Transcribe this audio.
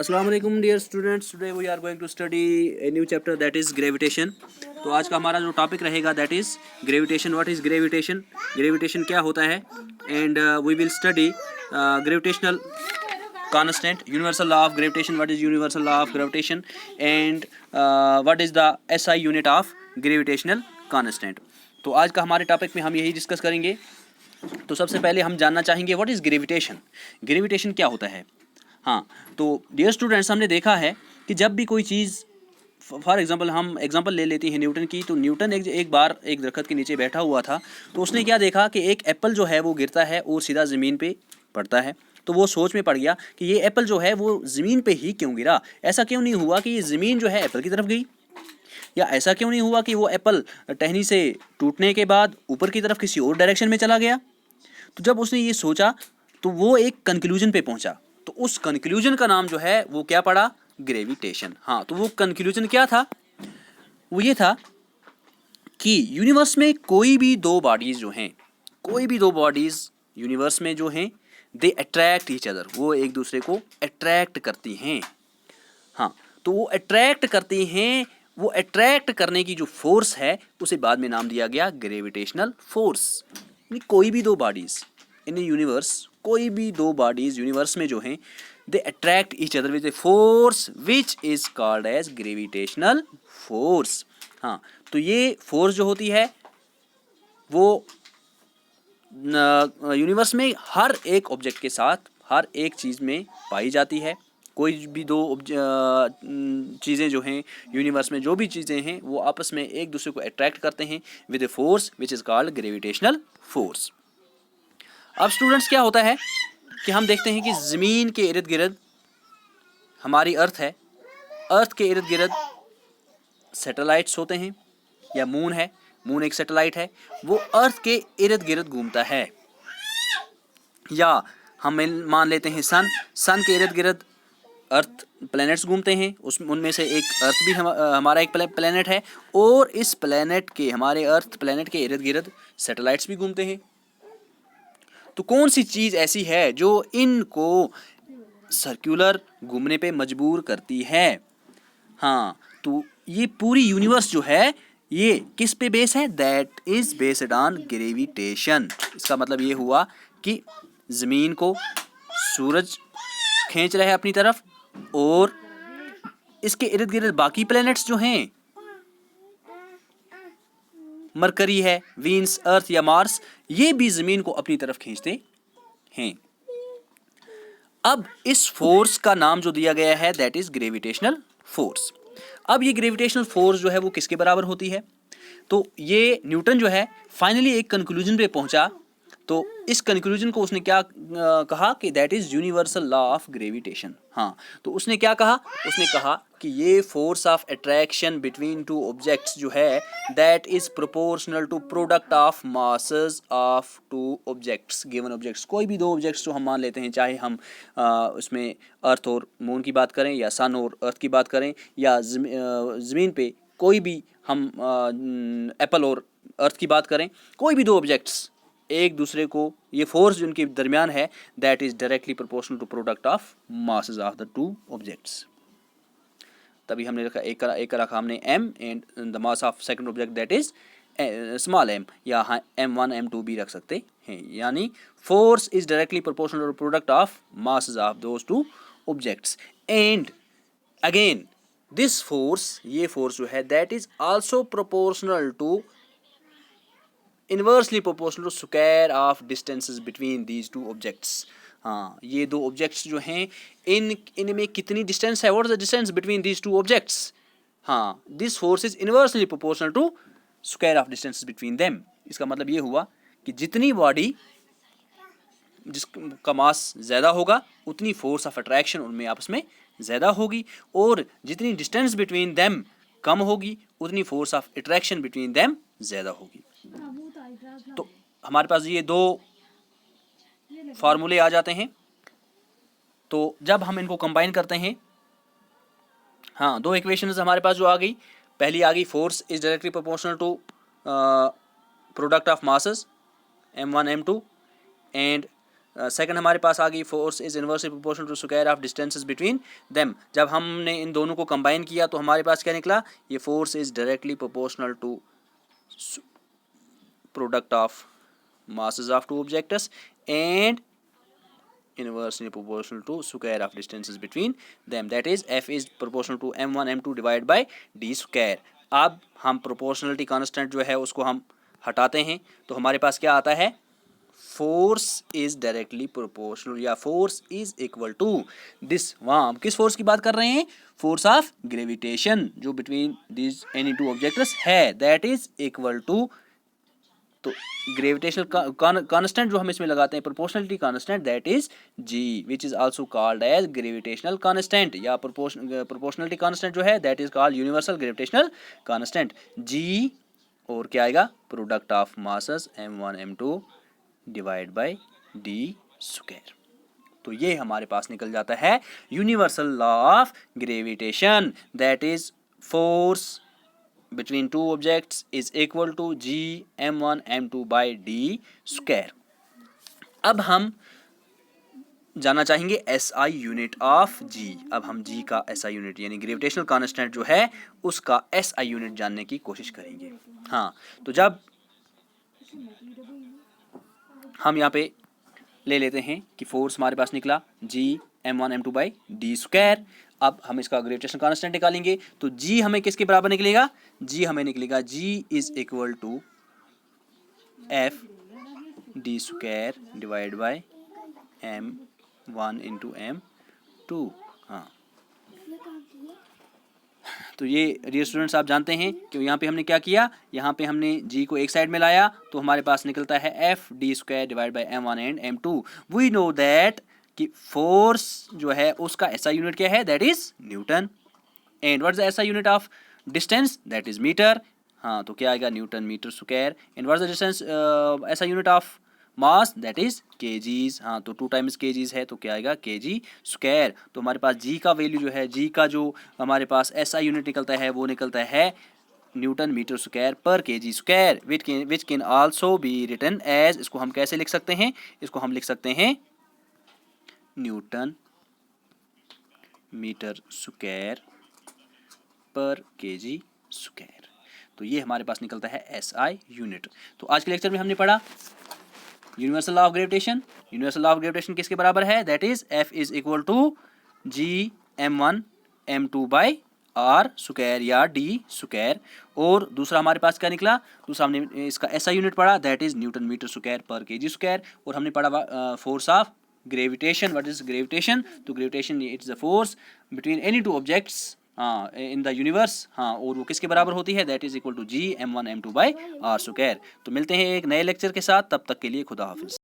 अस्सलाम वालेकुम dear students, today we are going to study a new chapter that is gravitation. तो आज का हमारा जो टॉपिक रहेगा that is gravitation. What is gravitation? Gravitation क्या होता है? And we will study gravitational constant, universal law of gravitation. What is universal law of gravitation and what is the SI unit of gravitational constant. तो आज का हमारे topic में हम यही डिस्कस करेंगे। तो सबसे पहले हम जानना चाहेंगे व्हाट इज़ ग्रेविटेशन। ग्रेविटेशन क्या होता है? हाँ, तो डियर स्टूडेंट्स, हमने देखा है कि जब भी कोई चीज़, फॉर एग्जांपल हम एग्जांपल ले लेते हैं न्यूटन की। तो न्यूटन एक बार एक दरख्त के नीचे बैठा हुआ था, तो उसने क्या देखा कि एक एप्पल जो है वो गिरता है और सीधा ज़मीन पे पड़ता है। तो वो सोच में पड़ गया कि ये एप्पल जो है वो ज़मीन पे ही क्यों गिरा, ऐसा क्यों नहीं हुआ कि ये ज़मीन जो है एप्पल की तरफ गई, या ऐसा क्यों नहीं हुआ कि वो एप्पल टहनी से टूटने के बाद ऊपर की तरफ किसी और डायरेक्शन में चला गया। तो जब उसने ये सोचा तो वो एक कंक्लूजन पे पहुंचा। तो उस कंक्लूजन का नाम जो है वो क्या पड़ा? ग्रेविटेशन। हाँ, तो वो कंक्लूजन क्या था? वो ये था कि यूनिवर्स में कोई भी दो बॉडीज़ जो हैं, कोई भी दो बॉडीज़ यूनिवर्स में जो हैं, दे अट्रैक्ट ईच अदर, वो एक दूसरे को अट्रैक्ट करती हैं। हाँ, तो वो अट्रैक्ट करती हैं। वो अट्रैक्ट करने की जो फोर्स है उसे बाद में नाम दिया गया ग्रेविटेशनल फोर्स। कोई भी दो बॉडीज़ इन यूनिवर्स, कोई भी दो बॉडीज़ यूनिवर्स में जो हैं, they attract each other with a force which is called as gravitational force. हाँ, तो ये फोर्स जो होती है वो यूनिवर्स में हर एक ऑब्जेक्ट के साथ, हर एक चीज़ में पाई जाती है। कोई भी दो चीज़ें जो हैं यूनिवर्स में, जो भी चीज़ें हैं वो आपस में एक दूसरे को अट्रैक्ट करते हैं with a force which is called gravitational force. अब स्टूडेंट्स, क्या होता है कि हम देखते हैं कि ज़मीन के इर्द गिर्द हमारी अर्थ है, अर्थ के इर्द गिर्द सैटेलाइट्स होते हैं, या मून है, मून एक सैटेलाइट है, वो अर्थ के इर्द गिर्द घूमता है। या हम मान लेते हैं सन, सन के इर्द गिर्द अर्थ प्लैनेट्स घूमते हैं, उनमें से एक अर्थ भी हमारा एक प्लैनेट है, और इस प्लैनेट के, हमारे अर्थ प्लैनेट के इर्द गिर्द सैटेलाइट्स भी घूमते हैं। तो कौन सी चीज़ ऐसी है जो इनको सर्कुलर घूमने पे मजबूर करती है? हाँ, तो ये पूरी यूनिवर्स जो है ये किस पे बेस है? That is based on gravitation. इसका मतलब ये हुआ कि ज़मीन को सूरज खींच रहा है अपनी तरफ, और इसके इर्द गिर्द बाकी प्लैनेट्स जो हैं, मरकरी है, वीनस, अर्थ या मार्स, ये भी ज़मीन को अपनी तरफ खींचते हैं। अब इस फोर्स का नाम जो दिया गया है दैट इज ग्रेविटेशनल फोर्स। अब ये ग्रेविटेशनल फोर्स जो है वो किसके बराबर होती है? तो ये न्यूटन जो है फाइनली एक कंक्लूजन पे पहुंचा। तो इस कंक्लूजन को उसने क्या कहा कि that is universal law of gravitation. हाँ, तो उसने क्या कहा? उसने कहा कि ये force of attraction between two objects जो है that is proportional to product of masses of two objects, given objects. कोई भी दो ऑब्जेक्ट्स जो हम मान लेते हैं, चाहे हम उसमें अर्थ और मून की बात करें, या सन और अर्थ की बात करें, या ज़मीन पे कोई भी हम एप्पल और अर्थ की बात करें, कोई भी दो ऑब्जेक्ट्स एक दूसरे को, ये फोर्स जो उनके दरमियान है that is directly proportional to product of masses of the two objects. तभी हमने रखा एक रखा हमने m, and the mass of second object that is small m, या हाँ m1 m2 भी रख सकते हैं। यानी force is directly proportional to product of masses of those two objects. And again this force, ये फोर्स जो है that is also proportional to, inversely proportional to square of distances between these two objects. हाँ, ये दो objects जो हैं इनमें कितनी डिस्टेंस है? What is the distance between these two objects? हाँ, this force is inversely proportional to square of distances between them. इसका मतलब ये हुआ कि जितनी बॉडी जिसका मास ज़्यादा होगा उतनी फोर्स ऑफ अट्रैक्शन उनमें आपस में ज़्यादा होगी, और जितनी डिस्टेंस बिटवीन देम कम होगी उतनी force of attraction between them ज़्यादा होगी। तो हमारे पास ये दो फार्मूले आ जाते हैं। तो जब हम इनको कंबाइन करते हैं, हाँ, दो इक्वेशंस हमारे पास जो आ गई, पहली आ गई force is directly proportional to product of masses m1 m2, and second हमारे पास आ गई force is inversely proportional to square of distances between them. जब हमने इन दोनों को कंबाइन किया तो हमारे पास क्या निकला, ये force is directly proportional to product of masses of two objects and inversely proportional to square of distances between them, that is f is proportional to m1 m2 divided by d square। अब हम proportionality constant जो है उसको हम हटाते हैं तो हमारे पास क्या आता है, फोर्स इज डायरेक्टली प्रोपोर्शनल या force is equal to this. वहाँ हम किस फोर्स की बात कर रहे हैं, फोर्स ऑफ ग्रेविटेशन जो between this any two objects है, दैट इज इक्वल टू, तो ग्रेविटेशनल कांस्टेंट जो हम इसमें लगाते हैं proportionality constant, that is G, which is also called as gravitational constant, या प्रोपोर्शनलिटी कांस्टेंट जो है that is called universal gravitational constant G. और क्या आएगा, product of masses m1 m2 divide by d square. तो ये हमारे पास निकल जाता है universal law of gravitation, that is force between two objects is equal to g m1 m2 by d square। अब हम जानना चाहेंगे SI यूनिट ऑफ g। अब हम g का SI यूनिट यानी ग्रेविटेशनल कांस्टेंट जो है उसका SI यूनिट जानने की कोशिश करेंगे। हाँ, तो जब हम यहाँ पे ले लेते हैं कि फोर्स हमारे पास निकला g m1 m2 by d square, अब हम इसका ग्रेविटेशन कांस्टेंट निकालेंगे तो g हमें किसके बराबर निकलेगा, g हमें निकलेगा g is equal to f d square divide by m1 into m2। हाँ, तो ये डियर स्टूडेंट्स आप जानते हैं कि यहाँ पे हमने क्या किया, यहाँ पे हमने g को एक साइड में लाया तो हमारे पास निकलता है f d square divide by m1 and m2। We know that कि फोर्स जो है उसका SI यूनिट क्या है, that is newton, and what is the SI unit of distance, that is metre. हाँ, तो क्या आएगा, newton metre square, and what is the distance SI unit of mass, that is kgs. हाँ, तो 2 times KGs है तो क्या आएगा, केजी स्क्वायर। तो हमारे पास जी का वैल्यू जो है, जी का जो हमारे पास SI यूनिट निकलता है वो निकलता है न्यूटन मीटर स्क्वायर पर KG square, which can also be written as, इसको हम कैसे लिख सकते हैं, इसको हम लिख सकते हैं न्यूटन मीटर स्क्वायर पर केजी स्क्वायर। तो ये हमारे पास निकलता है SI यूनिट। तो आज के लेक्चर में हमने पढ़ा universal law of gravitation. Universal law of gravitation किसके बराबर है, that is F is equal to g m1 m2 by r square या d स्क्वायर। और दूसरा हमारे पास क्या निकला, दूसरा हमने इसका SI यूनिट पढ़ा, that is newton metre square पर केजी स्क्वायर। और हमने पढ़ा force of gravitation, what is gravitation, तो gravitation it's the force between any two objects in the universe. हाँ, और वो किसके बराबर होती है, that is equal to g m1 m2 by r square. तो मिलते हैं एक नए लेक्चर के साथ, तब तक के लिए खुदा हाफिज।